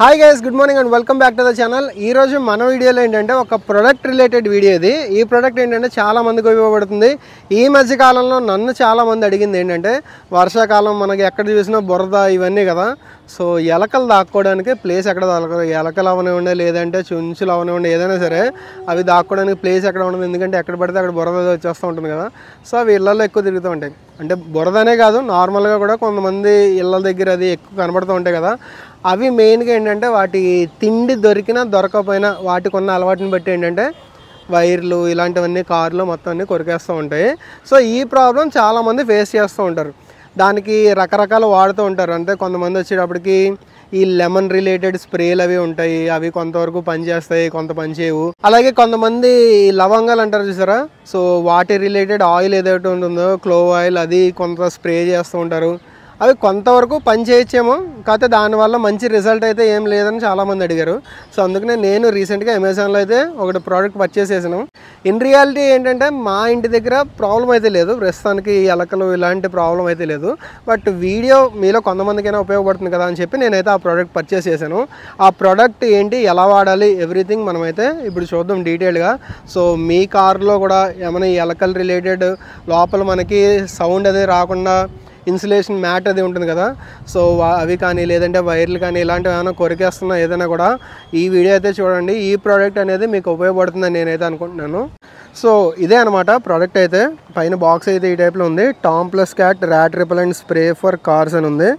Hi guys, good morning and welcome back to the channel. ఈ రోజు మన వీడియోలో ఏంటంటే ఒక ప్రొడక్ట్ రిలేటెడ్ వీడియో ఇది. ఈ ప్రొడక్ట్ ఏంటంటే చాలా మందికి ఉపయోగపడుతుంది. ఈ మధ్య కాలంలో నన్ను చాలా మంది అడిగింది ఏంటంటే, వర్షాకాలం మనకి ఎక్కడ చూసినా బురద ఇవన్నీ కదా, సో ఎలకలు దాక్కోవడానికి ప్లేస్ ఎక్కడ దొరకదు. ఎలకలు అవనివ్వండి, లేదంటే చుంచులు అవనివ్వండి, ఏదైనా సరే అవి దాక్కోవడానికి ప్లేస్ ఎక్కడ ఉండదు. ఎందుకంటే ఎక్కడ పడితే అక్కడ బురద వచ్చేస్తూ ఉంటుంది కదా, సో అవి ఇళ్లలో ఎక్కువ తిరుగుతూ ఉంటాయి. అంటే బురదనే కాదు, నార్మల్గా కూడా కొంతమంది ఇళ్ళ దగ్గర అది ఎక్కువ కనబడుతూ ఉంటాయి కదా. అవి మెయిన్గా ఏంటంటే వాటి తిండి దొరికినా దొరకకపోయినా వాటికి ఉన్న అలవాటుని బట్టి ఏంటంటే వైర్లు ఇలాంటివన్నీ కార్లు మొత్తం అన్నీ కొరికేస్తూ ఉంటాయి. సో ఈ ప్రాబ్లం చాలామంది ఫేస్ చేస్తూ ఉంటారు. దానికి రకరకాలు వాడుతూ ఉంటారు. అంటే కొంతమంది వచ్చేటప్పటికి ఈ లెమన్ రిలేటెడ్ స్ప్రేలు అవి ఉంటాయి, అవి కొంతవరకు పనిచేస్తాయి, కొంత పనిచేయవు. అలాగే కొంతమంది లవంగాలు అంటారు చూసారా, సో వాటి రిలేటెడ్ ఆయిల్ ఏదైతే ఉంటుందో క్లోవ్ ఆయిల్, అది కొంత స్ప్రే చేస్తూ ఉంటారు. అవి కొంతవరకు పని చేయొచ్చేమో, కాకపోతే దానివల్ల మంచి రిజల్ట్ అయితే ఏం లేదని చాలామంది అడిగారు. సో అందుకనే నేను రీసెంట్గా అమెజాన్లో అయితే ఒకటి ప్రోడక్ట్ పర్చేస్ చేసాను. ఇన్ రియాలిటీ ఏంటంటే మా ఇంటి దగ్గర ప్రాబ్లం అయితే లేదు, ప్రస్తుతానికి ఎలకలు ఇలాంటి ప్రాబ్లం అయితే లేదు. బట్ వీడియో మీలో కొంతమందికైనా ఉపయోగపడుతుంది కదా అని చెప్పి నేనైతే ఆ ప్రోడక్ట్ పర్చేస్ చేశాను. ఆ ప్రోడక్ట్ ఏంటి, ఎలా వాడాలి, ఎవ్రీథింగ్ మనమైతే ఇప్పుడు చూద్దాం డీటెయిల్గా. సో మీ కార్లో కూడా ఏమైనా ఎలకలు రిలేటెడ్ లోపల మనకి సౌండ్ అది రాకుండా ఇన్సులేషన్ మ్యాట్ అది ఉంటుంది కదా, సో అవి కానీ లేదంటే వైర్లు కానీ ఇలాంటివి ఏమైనా కొరికేస్తున్నా ఏదైనా కూడా ఈ వీడియో అయితే చూడండి. ఈ ప్రోడక్ట్ అనేది మీకు ఉపయోగపడుతుందని నేనైతే అనుకుంటున్నాను. సో ఇదే అనమాట ప్రోడక్ట్. అయితే పైన బాక్స్ అయితే ఈ టైప్లో ఉంది. Tom plus cat rat repellent spray for cars అని ఉంది.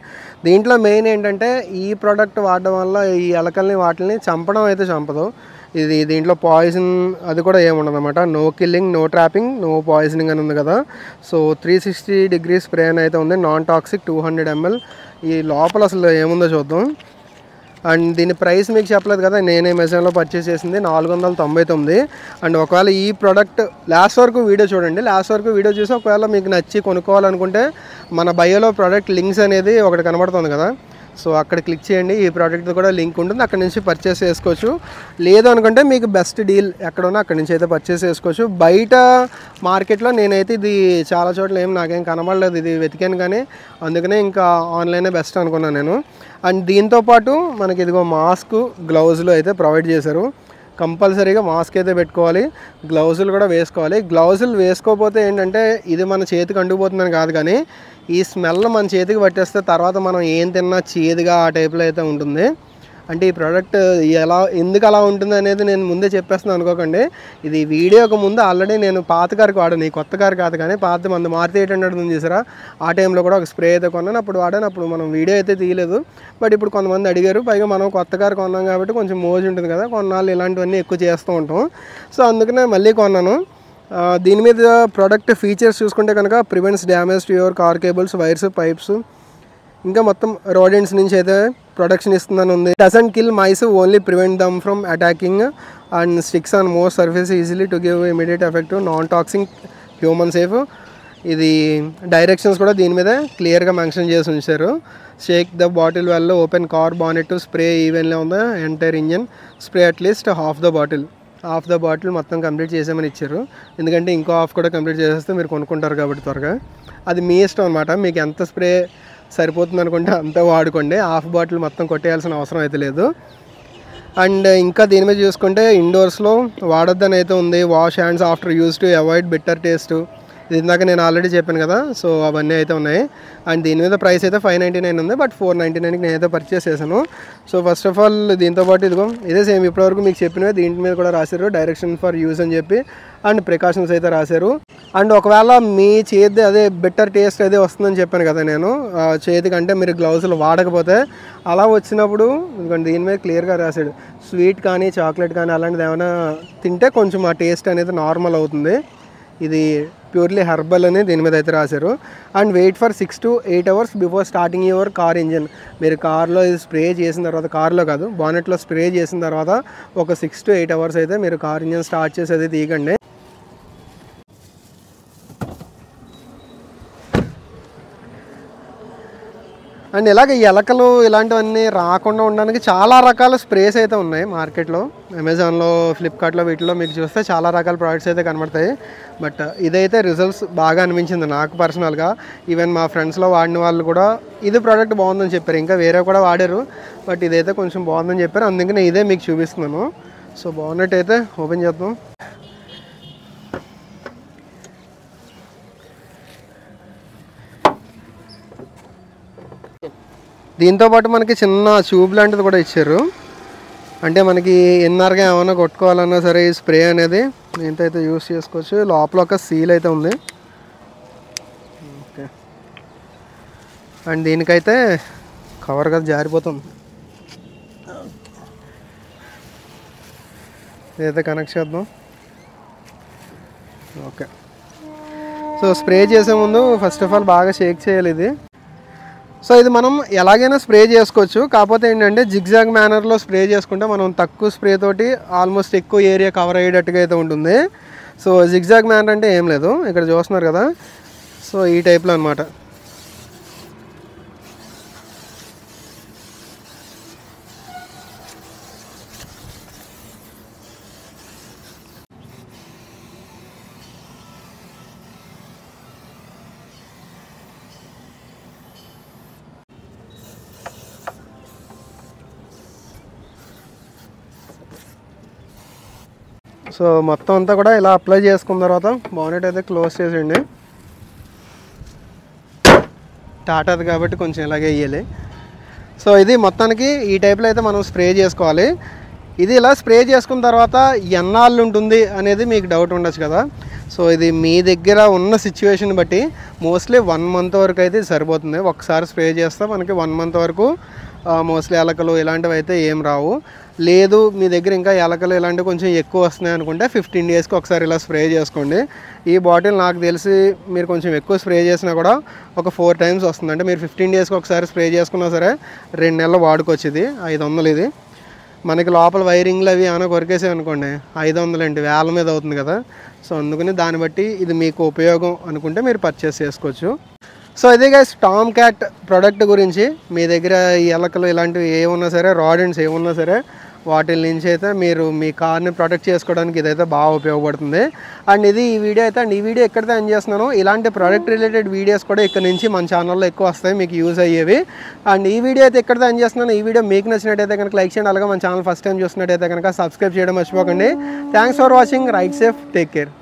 దీంట్లో మెయిన్ ఏంటంటే ఈ ప్రోడక్ట్ వాడడం వల్ల ఈ ఎలకల్ని వాటిని చంపడం అయితే చంపదు. దీంట్లో పాయిజన్ అది కూడా ఏముండదు అనమాట. No killing, no trapping, no poisoning అని ఉంది కదా. సో 360 డిగ్రీ స్ప్రే అని అయితే ఉంది. Non toxic 200 ml. ఈ లోపల అసలు ఏముందో చూద్దాం. అండ్ దీని ప్రైస్ మీకు చెప్పలేదు కదా, నేనే అమెజాన్లో పర్చేస్ చేసింది 499. అండ్ ఒకవేళ ఈ ప్రోడక్ట్ లాస్ట్ వరకు వీడియో చూడండి. లాస్ట్ వరకు వీడియో చూసి ఒకవేళ మీకు నచ్చి కొనుక్కోవాలనుకుంటే మన బయోలో ప్రోడక్ట్ లింక్స్ అనేది ఒకటి కనబడుతుంది కదా, సో అక్కడ క్లిక్ చేయండి. ఈ ప్రోడక్ట్ కూడా లింక్ ఉంటుంది, అక్కడ నుంచి పర్చేస్ చేసుకోవచ్చు. లేదు అనుకుంటే మీకు బెస్ట్ డీల్ ఎక్కడ ఉన్నా అక్కడి నుంచి అయితే పర్చేస్ చేసుకోవచ్చు. బయట మార్కెట్లో నేనైతే ఇది చాలా చోట్ల నాకేం కనబడలేదు, ఇది వెతికాను కానీ, అందుకనే ఇంకా ఆన్లైనే బెస్ట్ అనుకున్నాను నేను. అండ్ దీంతోపాటు మనకి ఇదిగో మాస్క్, గ్లౌజులు అయితే ప్రొవైడ్ చేశారు. కంపల్సరీగా మాస్క్ అయితే పెట్టుకోవాలి, గ్లౌజులు కూడా వేసుకోవాలి. గ్లౌజులు వేసుకోకపోతే ఏంటంటే ఇది మన చేతికి అంటుకుపోతుందని కాదు, కానీ ఈ స్మెల్ మన చేతికి పట్టేస్తే తర్వాత మనం ఏం తిన్నా చేదుగా ఆ టైప్లో అయితే ఉంటుంది. అంటే ఈ ప్రోడక్ట్ ఎందుకు అలా ఉంటుంది అనేది నేను ముందే చెప్పేస్తున్నాను అనుకోకండి. ఇది వీడియోకి ముందు ఆల్రెడీ నేను పాత కారుకి వాడాను, ఈ కొత్త కారు కాదు కానీ పాత మంది మారుతి 800 ఉంది చూసారా, ఆ టైంలో కూడా ఒక స్ప్రే అయితే కొన్నాను. అప్పుడు వాడాను, అప్పుడు మనం వీడియో అయితే తీయలేదు. బట్ ఇప్పుడు కొంతమంది అడిగారు, పైగా మనం కొత్త కారు కొన్నాం కాబట్టి కొంచెం మోజు ఉంటుంది కదా, కొన్నాళ్ళు ఇలాంటివన్నీ ఎక్కువ చేస్తూ ఉంటాం. సో అందుకనే మళ్ళీ కొన్నాను. దీని మీద ప్రోడక్ట్ ఫీచర్స్ చూసుకుంటే కనుక prevents damage to your car cables, wires, pipes, ఇంకా మొత్తం రోడెంట్స్ నుంచి అయితే ప్రొటెక్షన్ ఇస్తుందని ఉంది. Doesn't kill mice, only prevent them from attacking and sticks on most surface easily to give immediate effect, non toxic, human safe. ఇది directions కూడా దీని మీద క్లియర్గా మెన్షన్ చేసి ఉంచారు. Shake the bottle well, open car bonnet to spray evenly on the entire engine, spray at least half the bottle మొత్తం complete చేసామని ఇచ్చారు. ఎందుకంటే ఇంకో హాఫ్ కూడా కంప్లీట్ చేసేస్తే మీరు కొనుక్కుంటారు కాబట్టి త్వరగా. అది మీ ఇష్టం అనమాట, మీకు ఎంత స్ప్రే సరిపోతుంది అనుకుంటే అంతా వాడుకోండి, హాఫ్ బాటిల్ మొత్తం కొట్టేయాల్సిన అవసరం అయితే లేదు. అండ్ ఇంకా దీని మీద చూసుకుంటే ఇండోర్స్లో వాడొద్దని అయితే ఉంది. Wash hands after use to avoid bitter taste, ఇది ఇందాక నేను ఆల్రెడీ చెప్పాను కదా, సో అవన్నీ అయితే ఉన్నాయి. అండ్ దీని మీద ప్రైస్ అయితే 599 ఉంది, బట్ 499కి నేనైతే పర్చేస్ చేశాను. సో ఫస్ట్ ఆఫ్ ఆల్ దీంతోపాటు ఇదే సేమ్ ఇప్పటివరకు మీకు చెప్పినవి దీంట్ మీద కూడా రాశారు, డైరెక్షన్ ఫర్ యూజ్ అని చెప్పి, అండ్ ప్రికాషన్స్ అయితే రాశారు. అండ్ ఒకవేళ మీ చేతి అదే బెటర్ టేస్ట్ అదే వస్తుందని చెప్పాను కదా నేను, చేతికి అంటే మీరు గ్లౌజులు వాడకపోతే అలా వచ్చినప్పుడు దీని మీద క్లియర్గా రాశాడు, స్వీట్ కానీ చాక్లెట్ కానీ అలాంటిది ఏమైనా తింటే కొంచెం ఆ టేస్ట్ అనేది నార్మల్ అవుతుంది. ఇది ప్యూర్లీ హెర్బల్ అని దీని మీద అయితే రాశారు. And wait for 6 to 8 hours before starting your car engine. మీరు కార్లో ఇది స్ప్రే చేసిన తర్వాత, కార్లో కాదు బానెట్లో స్ప్రే చేసిన తర్వాత ఒక 6 to 8 hours అయితే మీరు కార్ ఇంజిన్ స్టార్ట్ చేసేది తీయకండి. అండ్ ఇలాగ ఎలకలు ఇలాంటివన్నీ రాకుండా ఉండడానికి చాలా రకాల స్ప్రేస్ అయితే ఉన్నాయి మార్కెట్లో. అమెజాన్లో, ఫ్లిప్కార్ట్లో వీటిలో మీకు చూస్తే చాలా రకాల ప్రోడక్ట్స్ అయితే కనబడతాయి. బట్ ఇదైతే రిజల్ట్స్ బాగా అనిపించింది నాకు పర్సనల్గా. ఈవెన్ మా ఫ్రెండ్స్లో వాడిన వాళ్ళు కూడా ఇది ప్రోడక్ట్ బాగుందని చెప్పారు. ఇంకా వేరే కూడా వాడారు, బట్ ఇదైతే కొంచెం బాగుందని చెప్పారు. అందుకనే ఇదే మీకు చూపిస్తున్నాను. సో బాగున్నట్టయితే ఓపెన్ చేద్దాం. దీంతోపాటు మనకి చిన్న ట్యూబ్ లాంటిది కూడా ఇచ్చారు. అంటే మనకి ఎన్ఆర్గా ఏమైనా కొట్టుకోవాలన్నా సరే ఈ స్ప్రే అనేది దీంతో అయితే యూస్ చేసుకోవచ్చు. లోపల ఒక సీల్ అయితే ఉంది. ఓకే, అండ్ దీనికైతే కవర్ కదా జారిపోతుంది. ఇదైతే కనెక్ట్ చేద్దాం. ఓకే, సో స్ప్రే చేసే ముందు ఫస్ట్ ఆఫ్ ఆల్ బాగా షేక్ చేయాలి ఇది. సో ఇది మనం ఎలాగైనా స్ప్రే చేసుకోవచ్చు. కాకపోతే ఏంటంటే జిగ్జాగ్ మేనర్లో స్ప్రే చేసుకుంటే మనం తక్కువ స్ప్రే తోటి ఆల్మోస్ట్ ఎక్కువ ఏరియా కవర్ అయ్యేటట్టుగా అయితే ఉంటుంది. సో జిగ్జాగ్ మేనర్ అంటే ఏం లేదు, ఇక్కడ చూస్తున్నారు కదా. సో ఈ టైప్లో అనమాట. సో మొత్తం అంతా కూడా ఇలా అప్లై చేసుకున్న తర్వాత బానెట్ అయితే క్లోజ్ చేసేయండి. టాటాది కాబట్టి కొంచెం ఇలాగే వేయాలి. సో ఇది మొత్తానికి ఈ టైప్లో అయితే మనం స్ప్రే చేసుకోవాలి. ఇది ఇలా స్ప్రే చేసుకున్న తర్వాత ఎన్నాళ్ళు ఉంటుంది అనేది మీకు డౌట్ ఉండొచ్చు కదా. సో ఇది మీ దగ్గర ఉన్న సిచ్యువేషన్ బట్టి మోస్ట్లీ 1 month వరకు అయితే సరిపోతుంది. ఒకసారి స్ప్రే చేస్తే మనకి 1 month వరకు మోస్ట్లీ ఎలకలు ఇలాంటివి అయితే ఏం రావు. లేదు మీ దగ్గర ఇంకా ఎలకలు ఇలాంటివి కొంచెం ఎక్కువ వస్తున్నాయి అనుకుంటే 15 daysకి ఒకసారి ఇలా స్ప్రే చేసుకోండి. ఈ బాటిల్ నాకు తెలిసి మీరు కొంచెం ఎక్కువ స్ప్రే చేసినా కూడా ఒక 4 times వస్తుంది. అంటే మీరు 15 daysకి ఒకసారి స్ప్రే చేసుకున్నా సరే 2 నెలలు వాడుకోవచ్చు. ఇది 500 ఇది. మనకి లోపల వైరింగ్లు అవి ఏమైనా కొరికేసాయి అనుకోండి 500 ఏంటి, వేల మీద అవుతుంది కదా. సో అందుకని దాన్ని బట్టి ఇది మీకు ఉపయోగం అనుకుంటే మీరు పర్చేస్ చేసుకోవచ్చు. సో ఇదే గైస్ టామ్ క్యాట్ ప్రోడక్ట్ గురించి. మీ దగ్గర ఈ ఎలకలు ఇలాంటివి ఏమున్నా సరే, రాడెంట్స్ ఏమున్నా సరే వాటి నుంచి అయితే మీరు మీ కార్ని ప్రొటెక్ట్ చేసుకోవడానికి ఇదైతే బాగా ఉపయోగపడుతుంది. అండ్ ఇది ఈ వీడియో అయితే ఈ వీడియో ఎక్కడితే ఎండ్ చేస్తున్నాను. ఇలాంటి ప్రోడక్ట్ రిలేటెడ్ వీడియోస్ కూడా ఇక్కడ నుంచి మన ఛానల్లో ఎక్కువ వస్తాయి, మీకు యూజ్ అయ్యేవి. అండ్ ఈ వీడియో అయితే ఎక్కడితే ఎండ్ చేస్తున్నాను. ఈ వీడియో మీకు నచ్చినట్టయితే కనుక లైక్ చేయండి. అలాగే మన ఛానల్ ఫస్ట్ టైం చూసినట్టయితే కనుక సబ్స్క్రైబ్ చేయడం మర్చిపోకండి. Thanks for watching. Right safe, take care.